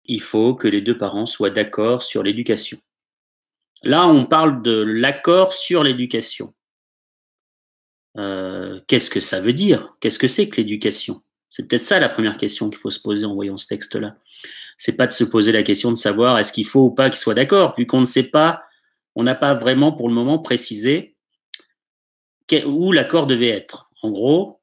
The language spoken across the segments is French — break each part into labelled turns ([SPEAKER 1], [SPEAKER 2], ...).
[SPEAKER 1] il faut que les 2 parents soient d'accord sur l'éducation. Là, on parle de l'accord sur l'éducation. Qu'est-ce que ça veut dire? Qu'est-ce que c'est que l'éducation? C'est peut-être ça la première question qu'il faut se poser en voyant ce texte-là. C'est pas de se poser la question de savoir est-ce qu'il faut ou pas qu'ils soient d'accord, vu qu'on ne sait pas, on n'a pas vraiment pour le moment précisé où l'accord devait être. En gros,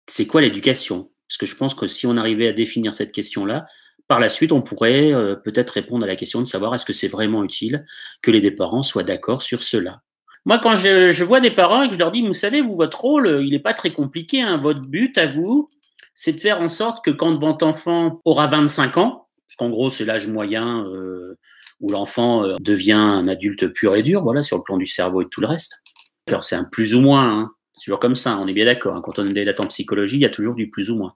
[SPEAKER 1] c'est quoi l'éducation? Parce que je pense que si on arrivait à définir cette question-là, par la suite, on pourrait peut-être répondre à la question de savoir est-ce que c'est vraiment utile que les 2 parents soient d'accord sur cela. Moi, quand je vois des parents et que je leur dis, vous savez, vous, votre rôle, il n'est pas très compliqué, hein. Votre but à vous, c'est de faire en sorte que quand votre enfant aura 25 ans, parce qu'en gros, c'est l'âge moyen où l'enfant devient un adulte pur et dur, voilà, sur le plan du cerveau et de tout le reste. Alors, c'est un plus ou moins, hein. C'est toujours comme ça, on est bien d'accord, hein. Quand on est en psychologie, il y a toujours du plus ou moins.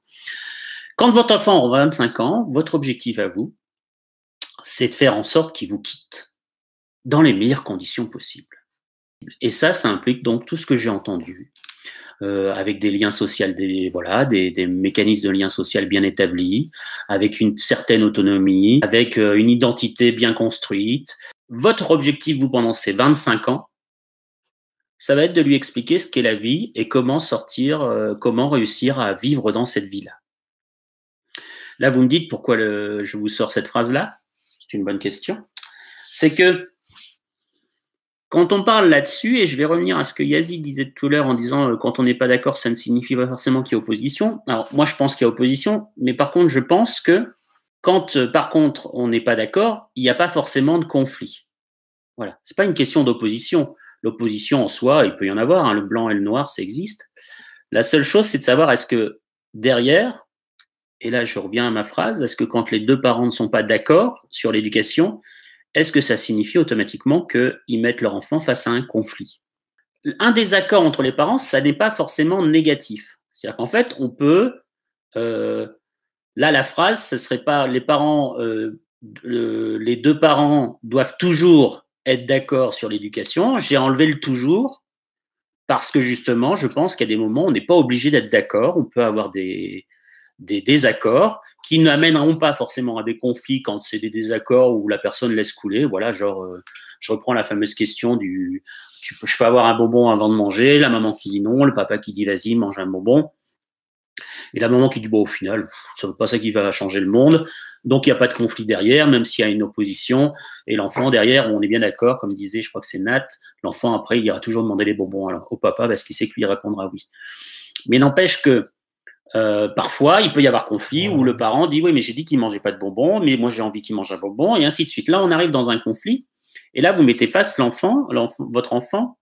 [SPEAKER 1] Quand votre enfant aura 25 ans, votre objectif à vous, c'est de faire en sorte qu'il vous quitte dans les meilleures conditions possibles. Et ça implique donc tout ce que j'ai entendu, avec des liens sociaux, des mécanismes de lien social bien établis, avec une certaine autonomie, avec une identité bien construite. Votre objectif, vous, pendant ces 25 ans, ça va être de lui expliquer ce qu'est la vie et comment comment réussir à vivre dans cette vie-là. Là, vous me dites pourquoi je vous sors cette phrase-là. C'est une bonne question. C'est que quand on parle là-dessus, et je vais revenir à ce que Yazid disait tout à l'heure en disant quand on n'est pas d'accord, ça ne signifie pas forcément qu'il y a opposition. Alors, moi, je pense qu'il y a opposition, mais par contre, je pense que quand, par contre, on n'est pas d'accord, il n'y a pas forcément de conflit. Voilà. C'est pas une question d'opposition. L'opposition en soi, il peut y en avoir, hein, le blanc et le noir, ça existe. La seule chose, c'est de savoir est-ce que derrière, et là je reviens à ma phrase, est-ce que quand les 2 parents ne sont pas d'accord sur l'éducation, est-ce que ça signifie automatiquement qu'ils mettent leur enfant face à un conflit? Un désaccord entre les parents, ça n'est pas forcément négatif. C'est-à-dire qu'en fait, on peut... là, la phrase, ce serait pas les parents... les 2 parents doivent toujours être d'accord sur l'éducation. J'ai enlevé le toujours parce que justement, je pense qu'à des moments, on n'est pas obligé d'être d'accord. On peut avoir des désaccords qui n'amèneront pas forcément à des conflits quand c'est des désaccords où la personne laisse couler. Voilà, genre, je reprends la fameuse question je peux avoir un bonbon avant de manger, la maman qui dit non, le papa qui dit vas-y, mange un bonbon. Et la maman qui dit bon, au final, ce n'est pas ça qui va changer le monde. Donc, il n'y a pas de conflit derrière, même s'il y a une opposition. Et l'enfant, derrière, on est bien d'accord, comme disait, je crois que c'est Nat, l'enfant, après, il ira toujours demander les bonbons au papa parce qu'il sait que lui répondra oui. Mais n'empêche que parfois, il peut y avoir conflit où le parent dit oui, mais j'ai dit qu'il ne mangeait pas de bonbons, mais moi j'ai envie qu'il mange un bonbon, et ainsi de suite. Là, on arrive dans un conflit, et là, vous mettez face votre enfant,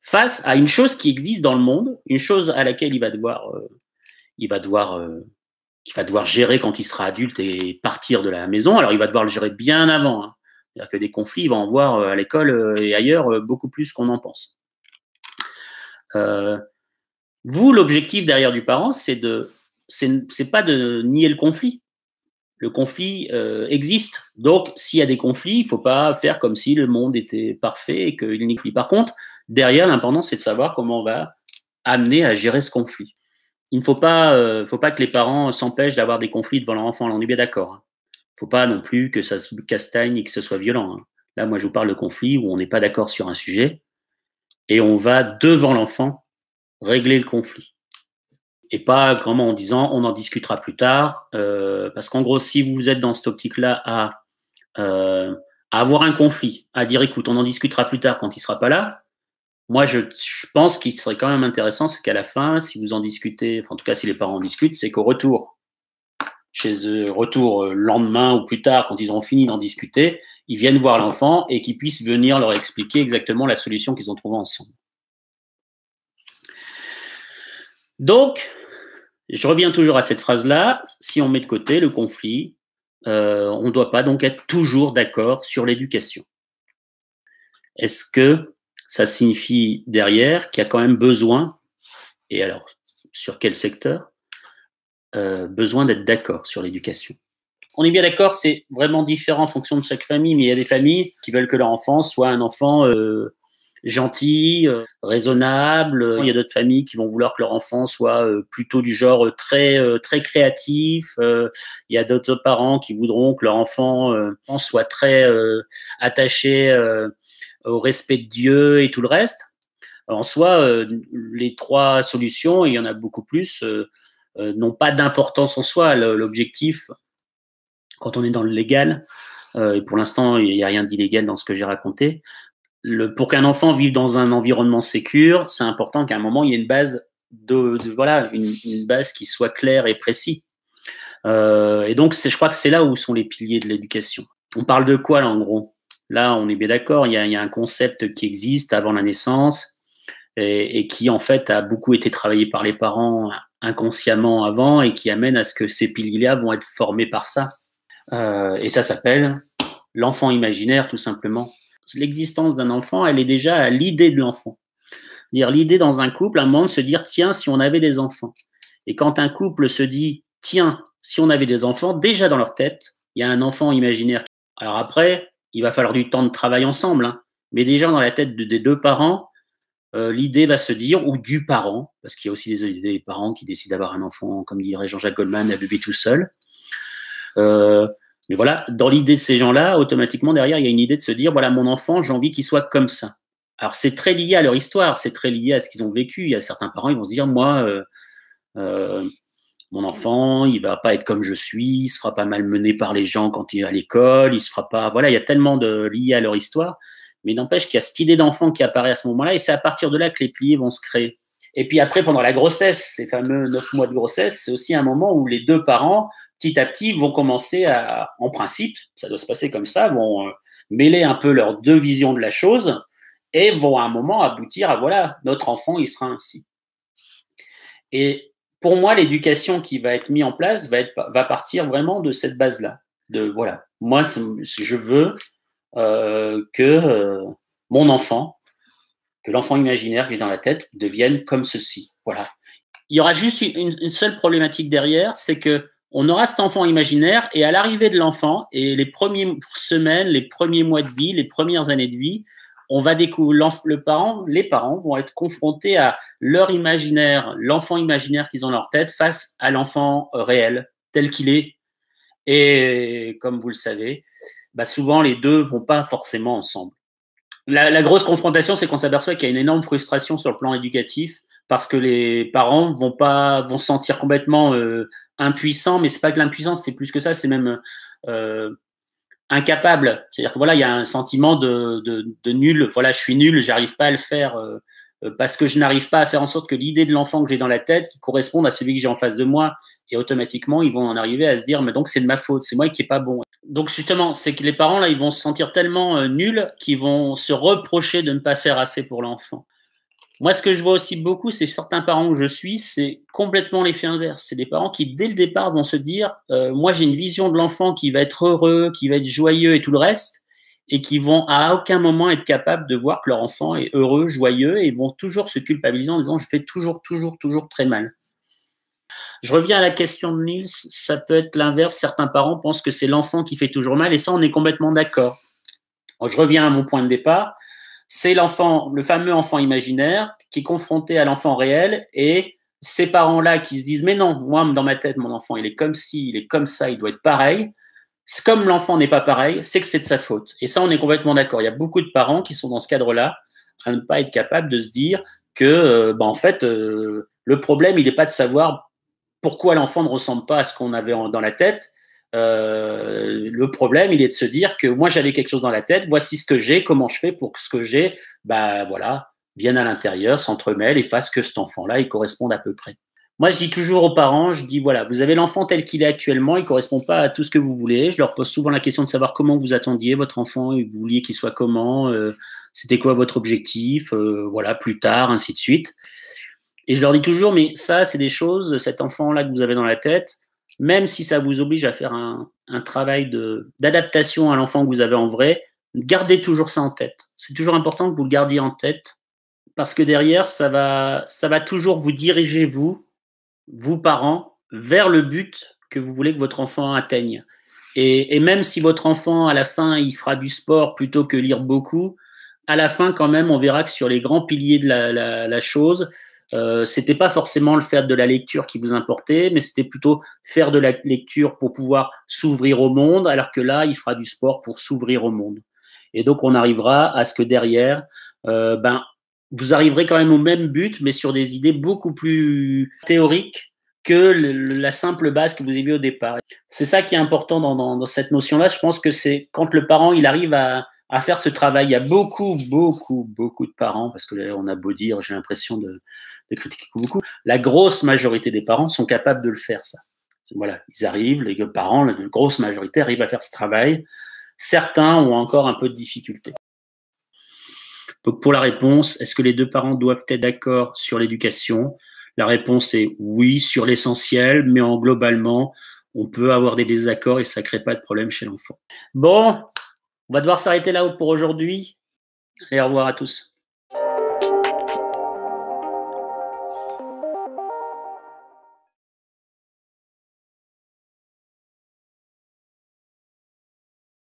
[SPEAKER 1] face à une chose qui existe dans le monde, une chose à laquelle il va devoir gérer quand il sera adulte et partir de la maison. Alors, il va devoir le gérer bien avant, hein. C'est-à-dire que des conflits, il va en voir à l'école et ailleurs beaucoup plus qu'on en pense. Vous, l'objectif derrière du parent, c'est pas de nier le conflit. Le conflit existe. Donc, s'il y a des conflits, il ne faut pas faire comme si le monde était parfait et qu'il n'y a pas de conflit. Par contre, derrière, l'important, c'est de savoir comment on va amener à gérer ce conflit. Il ne faut pas que les parents s'empêchent d'avoir des conflits devant leur enfant. Là, on est bien d'accord, hein. Il ne faut pas non plus que ça se castagne et que ce soit violent, hein. Là, moi, je vous parle de conflit où on n'est pas d'accord sur un sujet et on va devant l'enfant régler le conflit. Et pas vraiment en disant on en discutera plus tard, parce qu'en gros, si vous êtes dans cette optique-là à avoir un conflit, à dire écoute, on en discutera plus tard quand il sera pas là, moi je pense qu'il serait quand même intéressant, c'est qu'à la fin, si vous en discutez, enfin en tout cas si les parents en discutent, c'est qu'au retour, le lendemain ou plus tard, quand ils auront fini d'en discuter, ils viennent voir l'enfant et qu'ils puissent venir leur expliquer exactement la solution qu'ils ont trouvée ensemble. Donc, je reviens toujours à cette phrase-là, si on met de côté le conflit, on ne doit pas donc être toujours d'accord sur l'éducation. Est-ce que ça signifie derrière qu'il y a quand même besoin, et alors sur quel secteur, besoin d'être d'accord sur l'éducation? On est bien d'accord, c'est vraiment différent en fonction de chaque famille, mais il y a des familles qui veulent que leur enfant soit un enfant gentil, raisonnable. Il y a d'autres familles qui vont vouloir que leur enfant soit plutôt du genre très créatif. Il y a d'autres parents qui voudront que leur enfant soit très attaché au respect de Dieu et tout le reste. En soi, les trois solutions, il y en a beaucoup plus, n'ont pas d'importance en soi. L'objectif, quand on est dans le légal, et pour l'instant, il n'y a rien d'illégal dans ce que j'ai raconté, pour qu'un enfant vive dans un environnement sécure, c'est important qu'à un moment, il y ait une base voilà, une base qui soit claire et précise. Et donc, je crois que c'est là où sont les piliers de l'éducation. On parle de quoi, là, en gros? Là, on est bien d'accord, il y a un concept qui existe avant la naissance et qui, en fait, a beaucoup été travaillé par les parents inconsciemment avant et qui amène à ce que ces piliers-là vont être formés par ça. Et ça s'appelle l'enfant imaginaire, tout simplement. L'existence d'un enfant, elle est déjà à l'idée de l'enfant. Dire l'idée dans un couple, à un moment de se dire, tiens, si on avait des enfants. Et quand un couple se dit, tiens, si on avait des enfants, déjà dans leur tête, il y a un enfant imaginaire. Alors après, il va falloir du temps de travail ensemble, hein. Mais déjà dans la tête des deux parents, l'idée va se dire, ou du parent, parce qu'il y a aussi des parents qui décident d'avoir un enfant, comme dirait Jean-Jacques Goldman, un bébé tout seul. Mais voilà, dans l'idée de ces gens-là, automatiquement derrière, il y a une idée de se dire, voilà, mon enfant, j'ai envie qu'il soit comme ça. Alors c'est très lié à leur histoire, c'est très lié à ce qu'ils ont vécu. Il y a certains parents, ils vont se dire, moi, mon enfant, il va pas être comme je suis, il se fera pas malmener par les gens quand il est à l'école, il se fera pas. Voilà, il y a tellement de liés à leur histoire. Mais n'empêche qu'il y a cette idée d'enfant qui apparaît à ce moment-là, et c'est à partir de là que les piliers vont se créer. Et puis après, pendant la grossesse, ces fameux 9 mois de grossesse, c'est aussi un moment où les deux parents, petit à petit, vont commencer en principe, ça doit se passer comme ça, vont mêler un peu leurs deux visions de la chose et vont à un moment aboutir à, voilà, notre enfant, il sera ainsi. Et pour moi, l'éducation qui va être mise en place va partir vraiment de cette base-là. De, voilà, moi, je veux que mon enfant, que l'enfant imaginaire que j'ai dans la tête devienne comme ceci. Voilà. Il y aura juste une seule problématique derrière, c'est que on aura cet enfant imaginaire et à l'arrivée de l'enfant et les premières semaines, les premiers mois de vie, les premières années de vie, on va découvrir les parents vont être confrontés à leur imaginaire, l'enfant imaginaire qu'ils ont dans leur tête face à l'enfant réel tel qu'il est. Et comme vous le savez, bah souvent les deux vont pas forcément ensemble. La grosse confrontation, c'est qu'on s'aperçoit qu'il y a une énorme frustration sur le plan éducatif parce que les parents vont se sentir complètement impuissants, mais c'est pas que l'impuissance, c'est plus que ça, c'est même incapable. C'est-à-dire que voilà, il y a un sentiment de nul. Voilà, je suis nul, j'arrive pas à le faire parce que je n'arrive pas à faire en sorte que l'idée de l'enfant que j'ai dans la tête qui corresponde à celui que j'ai en face de moi. Et automatiquement, ils vont en arriver à se dire, mais donc c'est de ma faute, c'est moi qui est pas bon. Donc justement, c'est que les parents là, ils vont se sentir tellement nuls qu'ils vont se reprocher de ne pas faire assez pour l'enfant. Moi, ce que je vois aussi beaucoup, c'est certains parents où je suis, c'est complètement l'effet inverse. C'est des parents qui, dès le départ, vont se dire moi, j'ai une vision de l'enfant qui va être heureux, qui va être joyeux et tout le reste, et qui vont à aucun moment être capables de voir que leur enfant est heureux, joyeux, et vont toujours se culpabiliser en disant je fais toujours très mal. Je reviens à la question de Niels, ça peut être l'inverse. Certains parents pensent que c'est l'enfant qui fait toujours mal, et ça, on est complètement d'accord. Je reviens à mon point de départ. C'est l'enfant, le fameux enfant imaginaire qui est confronté à l'enfant réel et ces parents-là qui se disent mais non, moi dans ma tête mon enfant il est comme ci, il est comme ça, il doit être pareil. C'est comme l'enfant n'est pas pareil, c'est que c'est de sa faute. Et ça on est complètement d'accord. Il y a beaucoup de parents qui sont dans ce cadre-là à ne pas être capables de se dire que en fait le problème il n'est pas de savoir pourquoi l'enfant ne ressemble pas à ce qu'on avait dans la tête. Le problème, il est de se dire que moi j'avais quelque chose dans la tête, voici ce que j'ai, comment je fais pour que ce que j'ai, voilà, vienne à l'intérieur, s'entremêle et fasse que cet enfant-là, il corresponde à peu près. Moi, je dis toujours aux parents, je dis voilà, vous avez l'enfant tel qu'il est actuellement, il correspond pas à tout ce que vous voulez. Je leur pose souvent la question de savoir comment vous attendiez votre enfant, et vous vouliez qu'il soit comment, c'était quoi votre objectif, voilà, plus tard, ainsi de suite. Et je leur dis toujours, mais ça, c'est des choses, cet enfant-là que vous avez dans la tête, même si ça vous oblige à faire un travail d'adaptation à l'enfant que vous avez en vrai, gardez toujours ça en tête. C'est toujours important que vous le gardiez en tête parce que derrière, ça va toujours vous diriger, vous parents, vers le but que vous voulez que votre enfant atteigne. Et même si votre enfant, à la fin, il fera du sport plutôt que lire beaucoup, à la fin, quand même, on verra que sur les grands piliers de la chose, c'était pas forcément le faire de la lecture qui vous importait, mais c'était plutôt faire de la lecture pour pouvoir s'ouvrir au monde, alors que là, il fera du sport pour s'ouvrir au monde. Et donc, on arrivera à ce que derrière, ben, vous arriverez quand même au même but, mais sur des idées beaucoup plus théoriques que la simple base que vous avez vue au départ. C'est ça qui est important dans cette notion-là. Je pense que c'est quand le parent il arrive à faire ce travail. Il y a beaucoup, beaucoup, beaucoup de parents, parce que là, on a beau dire, j'ai l'impression de critiquer beaucoup. La grosse majorité des parents sont capables de le faire, ça. Voilà, ils arrivent, les parents, la grosse majorité arrivent à faire ce travail. Certains ont encore un peu de difficulté. Donc pour la réponse, est-ce que les deux parents doivent être d'accord sur l'éducation? La réponse est oui, sur l'essentiel, mais en globalement, on peut avoir des désaccords et ça ne crée pas de problème chez l'enfant. Bon, on va devoir s'arrêter là pour aujourd'hui. Allez, au revoir à tous.